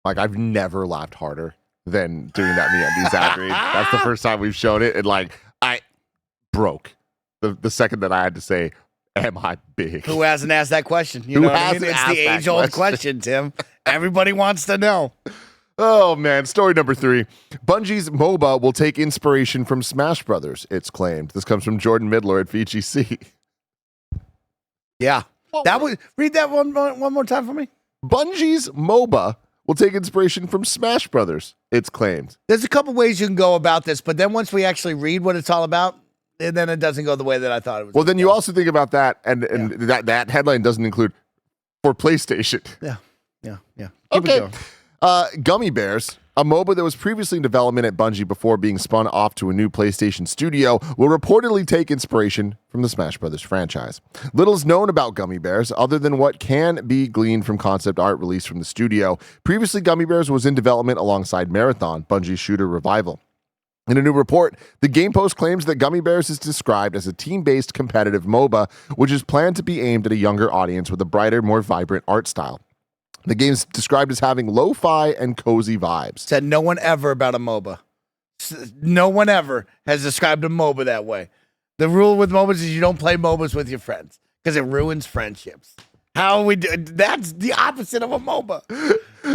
Like, I've never laughed harder than doing that MeUndies ad read. That's the first time we've shown it, and like I broke the second that I had to say, "Am I big?" Who hasn't asked that question? You know what I mean? It's the age-old question, Tim. Everybody wants to know. Oh, man. Story number 3. Bungie's MOBA will take inspiration from Smash Brothers, it's claimed. This comes from Jordan Midler at VGC. Yeah. Read that one more time for me. Bungie's MOBA will take inspiration from Smash Brothers, it's claimed. There's a couple ways you can go about this, but then once we actually read what it's all about, and then it doesn't go the way that I thought it was. Well, then you also think about that, and that headline doesn't include for PlayStation. Yeah. Okay. Gummy Bears, a MOBA that was previously in development at Bungie before being spun off to a new PlayStation studio, will reportedly take inspiration from the Smash Brothers franchise. Little's known about Gummy Bears other than what can be gleaned from concept art released from the studio. Previously, Gummy Bears was in development alongside Marathon, Bungie's shooter revival. In a new report, the Game Post claims that Gummy Bears is described as a team-based competitive MOBA, which is planned to be aimed at a younger audience with a brighter, more vibrant art style. The game's described as having lo-fi and cozy vibes. Said no one ever about a MOBA. No one ever has described a MOBA that way. The rule with MOBAs is you don't play MOBAs with your friends because it ruins friendships. How we do? That's the opposite of a MOBA.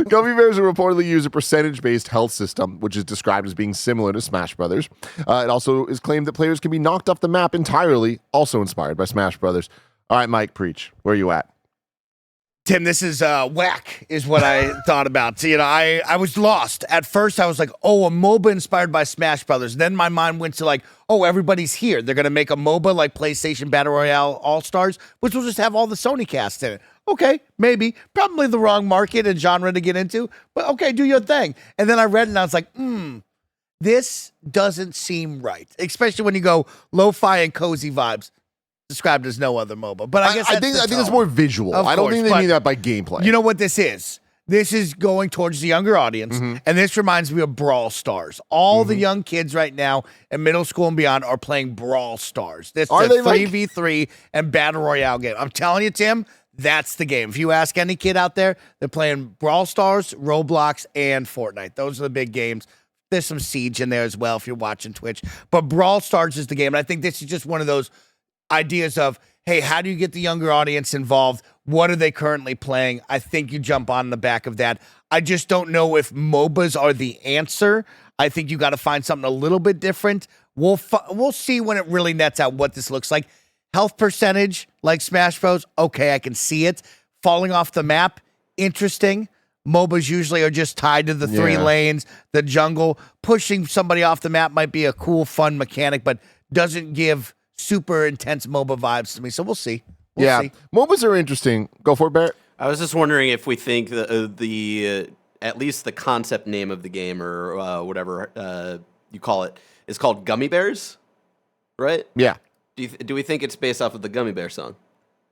Gummy Bears will reportedly use a percentage-based health system, which is described as being similar to Smash Brothers. It also is claimed that players can be knocked off the map entirely, also inspired by Smash Brothers. All right, Mike, preach. Where are you at? Tim, this is whack, is what I thought about. So, I was lost. At first, I was like, oh, a MOBA inspired by Smash Brothers. Then my mind went to like, oh, everybody's here. They're going to make a MOBA like PlayStation Battle Royale All-Stars, which will just have all the Sony cast in it. Okay, maybe. Probably the wrong market and genre to get into, but okay, do your thing. And then I read it and I was like, this doesn't seem right, especially when you go lo-fi and cozy vibes. Described as no other MOBA, but I think it's more visual. I don't think they mean that by gameplay. You know what this is? This is going towards the younger audience, and this reminds me of Brawl Stars. All the young kids right now in middle school and beyond are playing Brawl Stars. This is a 3v3 and Battle Royale game. I'm telling you, Tim, that's the game. If you ask any kid out there, they're playing Brawl Stars, Roblox, and Fortnite. Those are the big games. There's some Siege in there as well if you're watching Twitch, but Brawl Stars is the game, and I think this is just one of those ideas of, hey, how do you get the younger audience involved? What are they currently playing? I think you jump on the back of that. I just don't know if MOBAs are the answer. I think you got to find something a little bit different. We'll see when it really nets out what this looks like. Health percentage, like Smash Bros. Okay, I can see it. Falling off the map, interesting. MOBAs usually are just tied to the 3 lanes, the jungle. Pushing somebody off the map might be a cool, fun mechanic, but doesn't give super intense MOBA vibes to me, so we'll see. We'll see. MOBAs are interesting. Go for it, Barrett. I was just wondering if we think the at least the concept name of the game or whatever you call it is called Gummy Bears, right? Yeah. Do we think it's based off of the Gummy Bear song?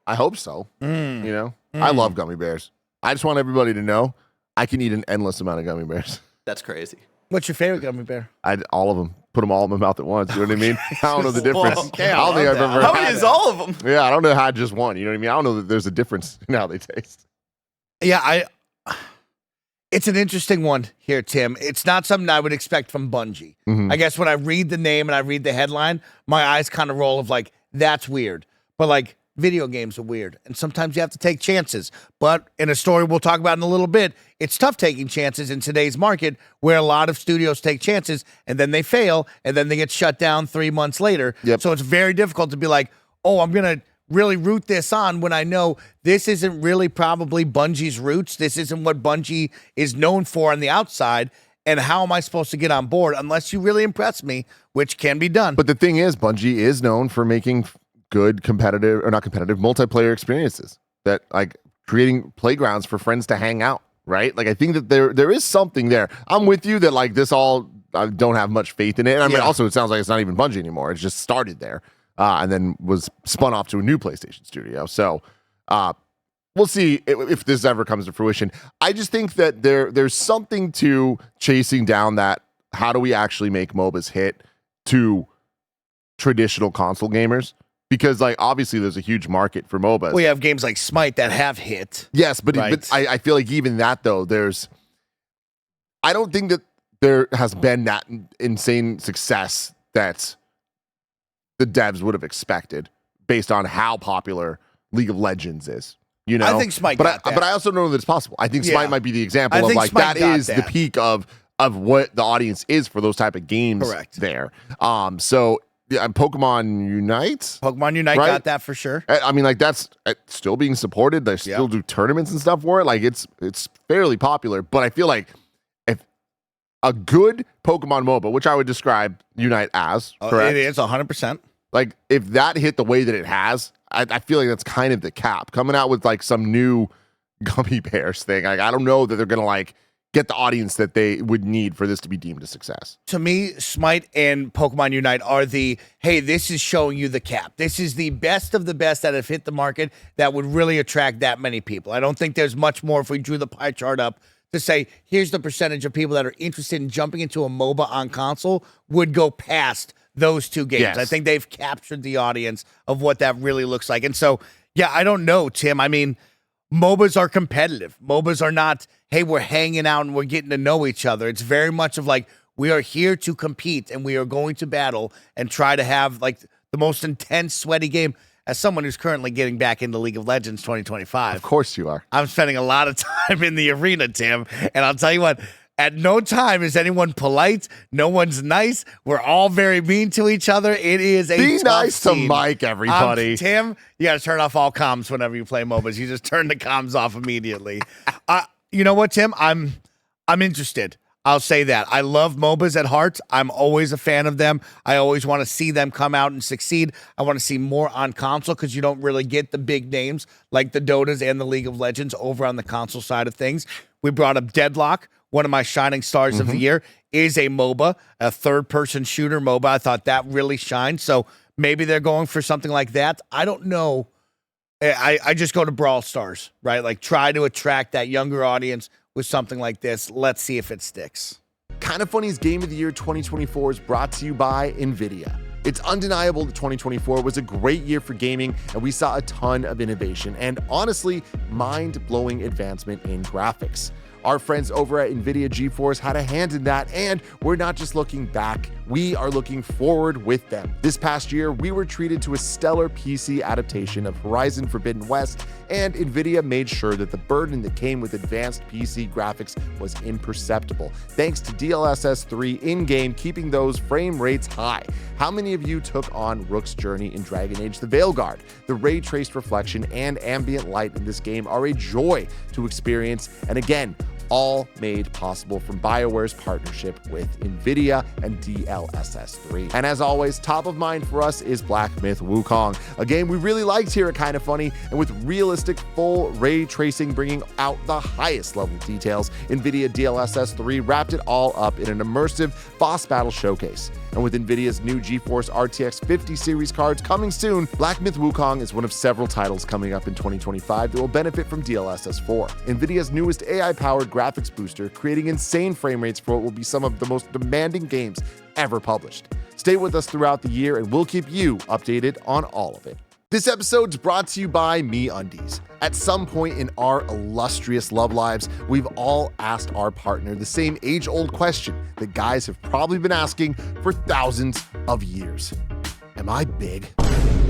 I hope so. I love gummy bears. I just want everybody to know I can eat an endless amount of gummy bears. That's crazy. What's your favorite gummy bear? All of them. Put them all in my mouth at once. You know what I mean? I don't know the difference. Okay, I don't think I've ever. How is all of them? Yeah, I don't know how I just one. You know what I mean? I don't know that there's a difference in how they taste. Yeah, it's an interesting one here, Tim. It's not something I would expect from Bungie. I guess when I read the name and I read the headline, my eyes kind of roll of like, that's weird. But like, video games are weird, and sometimes you have to take chances. But in a story we'll talk about in a little bit, it's tough taking chances in today's market where a lot of studios take chances, and then they fail, and then they get shut down 3 months later. Yep. So it's very difficult to be like, oh, I'm going to really root this on when I know this isn't really probably Bungie's roots. This isn't what Bungie is known for on the outside. And how am I supposed to get on board unless you really impress me, which can be done. But the thing is, Bungie is known for making good competitive, or not competitive, multiplayer experiences that like creating playgrounds for friends to hang out, right? Like I think that there is something there. I'm with you that like this all, I don't have much faith in it. I mean, also it sounds like it's not even Bungie anymore. It's just started there and then was spun off to a new PlayStation studio. So we'll see if this ever comes to fruition. I just think that there's something to chasing down that how do we actually make MOBAs hit to traditional console gamers? Because, like, obviously there's a huge market for MOBAs. We have games like Smite that have hit. Yes, but, right? but I feel like even that, though, there's I don't think that there has been that insane success that the devs would have expected based on how popular League of Legends is. You know, I think Smite got that. But I also know that it's possible. I think Smite might be the example of like Smite that is the peak of what the audience is for those type of games. Correct. There. So Pokemon Unite. Pokemon Unite got that for sure. I mean, like that's still being supported. They still do tournaments and stuff for it. Like it's fairly popular. But I feel like if a good Pokemon MOBA, which I would describe Unite as, correct? It is 100%. Like if that hit the way that it has, I feel like that's kind of the cap. Coming out with like some new gummy bears thing. Like I don't know that they're gonna like get the audience that they would need for this to be deemed a success. To me, Smite and Pokemon Unite are hey, this is showing you the cap. This is the best of the best that have hit the market that would really attract that many people. I don't think there's much more if we drew the pie chart up to say, here's the percentage of people that are interested in jumping into a MOBA on console would go past those two games. Yes. I think they've captured the audience of what that really looks like. And so, yeah, I don't know, Tim. I mean, MOBAs are competitive. MOBAs are not, hey, we're hanging out and we're getting to know each other. It's very much of like, we are here to compete and we are going to battle and try to have like the most intense, sweaty game. As someone who's currently getting back into League of Legends 2025. Of course you are. I'm spending a lot of time in the arena, Tim. And I'll tell you what, at no time is anyone polite. No one's nice. We're all very mean to each other. It is a Be nice scene. To Mike, everybody. Tim, you got to turn off all comms whenever you play MOBAs. You just turn the comms off immediately. You know what, Tim? I'm interested. I'll say that. I love MOBAs at heart. I'm always a fan of them. I always want to see them come out and succeed. I want to see more on console because you don't really get the big names like the Dotas and the League of Legends over on the console side of things. We brought up Deadlock. One of my shining stars of the year is a MOBA, a third-person shooter MOBA. I thought that really shined. So maybe they're going for something like that. I don't know. I just go to Brawl Stars, right? Like try to attract that younger audience with something like this. Let's see if it sticks. Kinda Funny's Game of the Year 2024 is brought to you by Nvidia. It's undeniable that 2024 was a great year for gaming, and we saw a ton of innovation and honestly, mind-blowing advancement in graphics. Our friends over at Nvidia GeForce had a hand in that, and we're not just looking back, we are looking forward with them. This past year, we were treated to a stellar PC adaptation of Horizon Forbidden West, and Nvidia made sure that the burden that came with advanced PC graphics was imperceptible, thanks to DLSS 3 in-game keeping those frame rates high. How many of you took on Rook's journey in Dragon Age: The Veilguard? The ray-traced reflection and ambient light in this game are a joy to experience, and again, all made possible from BioWare's partnership with Nvidia and DLSS 3. And as always, top of mind for us is Black Myth Wukong, a game we really liked here at Kinda Funny, and with realistic full ray tracing bringing out the highest level details, Nvidia DLSS 3 wrapped it all up in an immersive boss battle showcase. And with Nvidia's new GeForce RTX 50 series cards coming soon, Black Myth Wukong is one of several titles coming up in 2025 that will benefit from DLSS 4. Nvidia's newest AI-powered graphics booster, creating insane frame rates for what will be some of the most demanding games ever published. Stay with us throughout the year and we'll keep you updated on all of it. This episode's brought to you by MeUndies. At some point in our illustrious love lives, we've all asked our partner the same age-old question that guys have probably been asking for thousands of years. Am I big?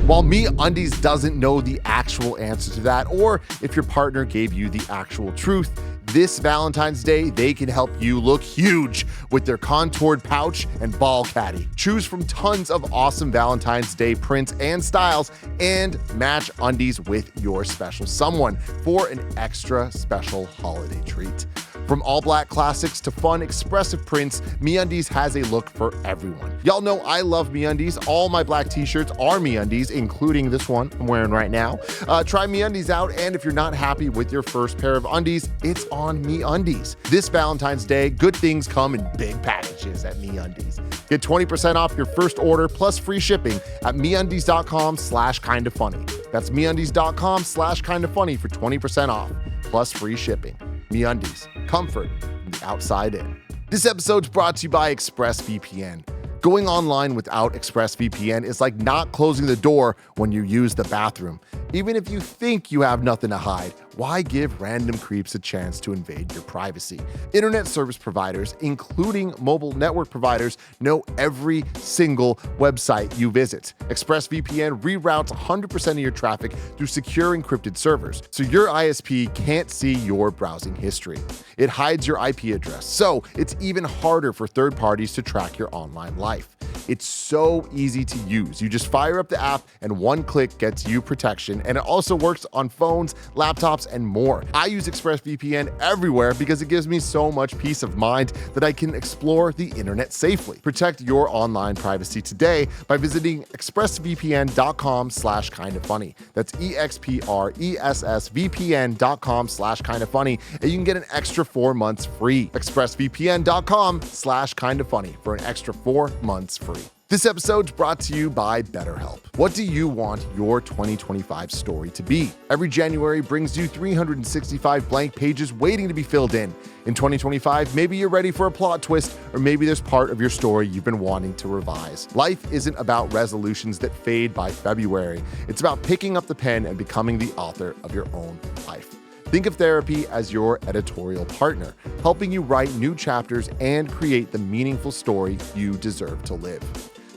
While MeUndies doesn't know the actual answer to that, or if your partner gave you the actual truth, this Valentine's Day, they can help you look huge with their contoured pouch and ball caddy. Choose from tons of awesome Valentine's Day prints and styles and match undies with your special someone for an extra special holiday treat. From all black classics to fun, expressive prints, MeUndies has a look for everyone. Y'all know I love MeUndies. All my black t-shirts are MeUndies, including this one I'm wearing right now. Try MeUndies out, and if you're not happy with your first pair of undies, it's on MeUndies. This Valentine's Day, good things come in big packages at MeUndies. Get 20% off your first order plus free shipping at MeUndies.com/kindafunny. That's MeUndies.com/kindafunny for 20% off plus free shipping. MeUndies, comfort from the outside in. This episode's brought to you by ExpressVPN. Going online without ExpressVPN is like not closing the door when you use the bathroom. Even if you think you have nothing to hide, why give random creeps a chance to invade your privacy? Internet service providers, including mobile network providers, know every single website you visit. ExpressVPN reroutes 100% of your traffic through secure encrypted servers, so your ISP can't see your browsing history. It hides your IP address, so it's even harder for third parties to track your online life. It's so easy to use. You just fire up the app and one click gets you protection, and it also works on phones, laptops, and more. I use ExpressVPN everywhere because it gives me so much peace of mind that I can explore the internet safely. Protect your online privacy today by visiting expressvpn.com/kindafunny. That's expressvpn.com/kindafunny, and you can get an extra 4 months free. expressvpn.com/kindafunny for an extra 4 months free. This episode's brought to you by BetterHelp. What do you want your 2025 story to be? Every January brings you 365 blank pages waiting to be filled in. In 2025, maybe you're ready for a plot twist, or maybe there's part of your story you've been wanting to revise. Life isn't about resolutions that fade by February. It's about picking up the pen and becoming the author of your own life. Think of therapy as your editorial partner, helping you write new chapters and create the meaningful story you deserve to live.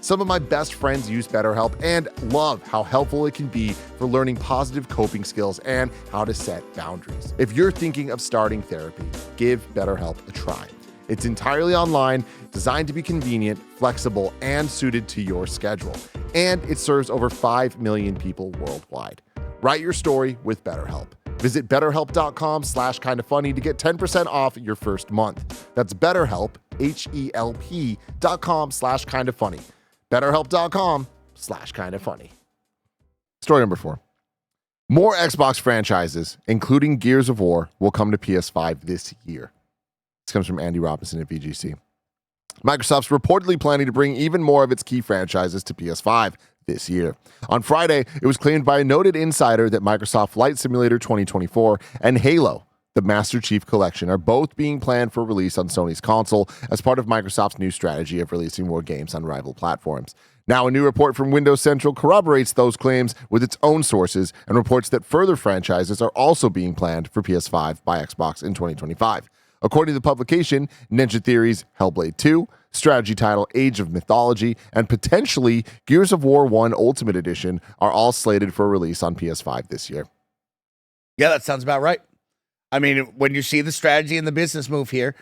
Some of my best friends use BetterHelp and love how helpful it can be for learning positive coping skills and how to set boundaries. If you're thinking of starting therapy, give BetterHelp a try. It's entirely online, designed to be convenient, flexible, and suited to your schedule. And it serves over 5 million people worldwide. Write your story with BetterHelp. Visit betterhelp.com/kindafunny to get 10% off your first month. That's BetterHelp, HELP.com/kindafunny. BetterHelp.com/kindafunny. Story number 4. More Xbox franchises, including Gears of War, will come to PS5 this year. This comes from Andy Robinson at VGC. Microsoft's reportedly planning to bring even more of its key franchises to PS5 this year. On Friday, it was claimed by a noted insider that Microsoft Flight Simulator 2024 and Halo, the Master Chief Collection, are both being planned for release on Sony's console as part of Microsoft's new strategy of releasing more games on rival platforms. Now, a new report from Windows Central corroborates those claims with its own sources and reports that further franchises are also being planned for PS5 by Xbox in 2025. According to the publication, Ninja Theory's Hellblade 2, strategy title Age of Mythology, and potentially Gears of War 1 Ultimate Edition are all slated for release on PS5 this year. Yeah, that sounds about right. I mean, when you see the strategy and the business move here,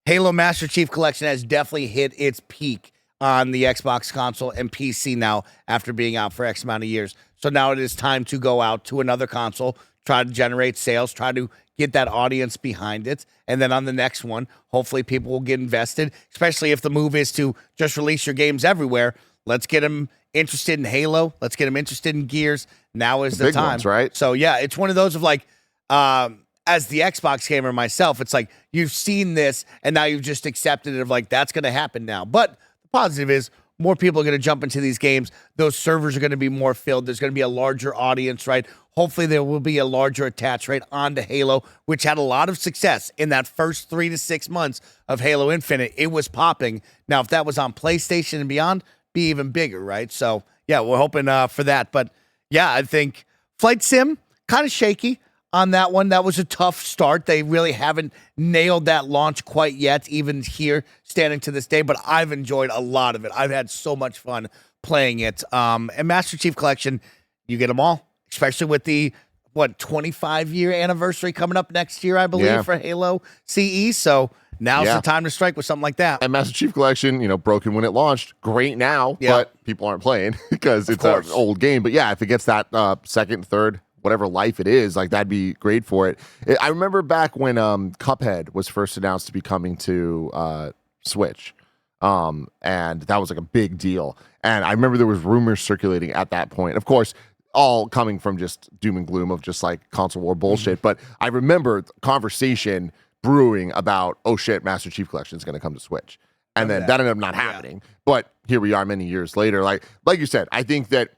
Halo Master Chief Collection has definitely hit its peak on the Xbox console and PC now after being out for X amount of years. So now it is time to go out to another console, try to generate sales, try to get that audience behind it. And then on the next one, hopefully people will get invested, especially if the move is to just release your games everywhere. Let's get them interested in Halo. Let's get them interested in Gears. Now is the big time. Ones, right? So, yeah, it's one of those of like, as the Xbox gamer myself, it's like you've seen this and now you've just accepted it of like, that's going to happen now. But the positive is more people are going to jump into these games. Those servers are going to be more filled. There's going to be a larger audience, right? Hopefully there will be a larger attach rate onto Halo, which had a lot of success in that first 3 to 6 months of Halo Infinite. It was popping. Now, if that was on PlayStation and beyond, be even bigger, right? So, yeah, we're hoping for that. But, yeah, I think Flight Sim, kind of shaky on that one. That was a tough start. They really haven't nailed that launch quite yet, even here, standing to this day. But I've enjoyed a lot of it. I've had so much fun playing it. And Master Chief Collection, you get them all. Especially with the, 25-year anniversary coming up next year, I believe, for Halo CE. So now's the time to strike with something like that. And Master Chief Collection, broken when it launched. Great now, but people aren't playing because it's an old game. But, yeah, if it gets that second, third, whatever life it is, like that'd be great for it. I remember back when Cuphead was first announced to be coming to Switch. And that was like a big deal. And I remember there was rumors circulating at that point. Of course, all coming from just doom and gloom of just like console war bullshit. But I remember conversation brewing about, oh shit, Master Chief Collection is going to come to Switch. And then that ended up not happening. But here we are many years later. Like you said, I think that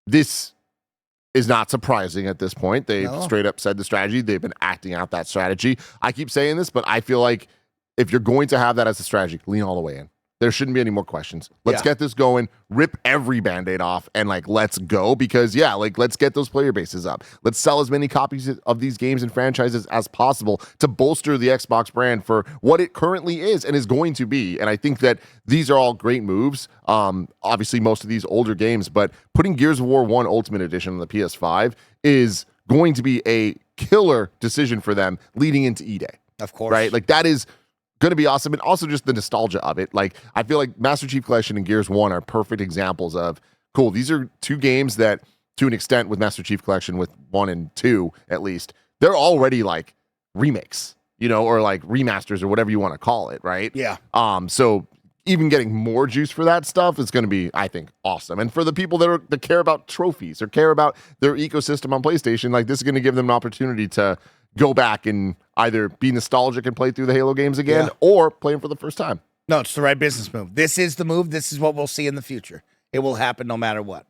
this is not surprising at this point. They've straight up said the strategy. They've been acting out that strategy. I keep saying this, but I feel like if you're going to have that as a strategy, lean all the way in. There shouldn't be any more questions. Let's Yeah. get this going, rip every Band-Aid off, and like, let's go, because yeah, like, let's get those player bases up. Let's sell as many copies of these games and franchises as possible to bolster the Xbox brand for what it currently is and is going to be. And I think that these are all great moves. Obviously most of these older games, but putting Gears of War 1 Ultimate Edition on the PS5 is going to be a killer decision for them leading into E-Day. Of course. Right? Like, that is going to be awesome. And also just the nostalgia of it. Like, I feel like Master Chief Collection and Gears 1 are perfect examples of, cool, these are two games that, to an extent with Master Chief Collection, with 1 and 2 at least, they're already like remakes, you know, or like remasters or whatever you want to call it, right? Yeah. So even getting more juice for that stuff is going to be, I think, awesome. And for the people that care about trophies or care about their ecosystem on PlayStation, like, this is going to give them an opportunity to go back and either be nostalgic and play through the Halo games again, or play them for the first time. No, it's the right business move. This is the move. This is what we'll see in the future. It will happen no matter what.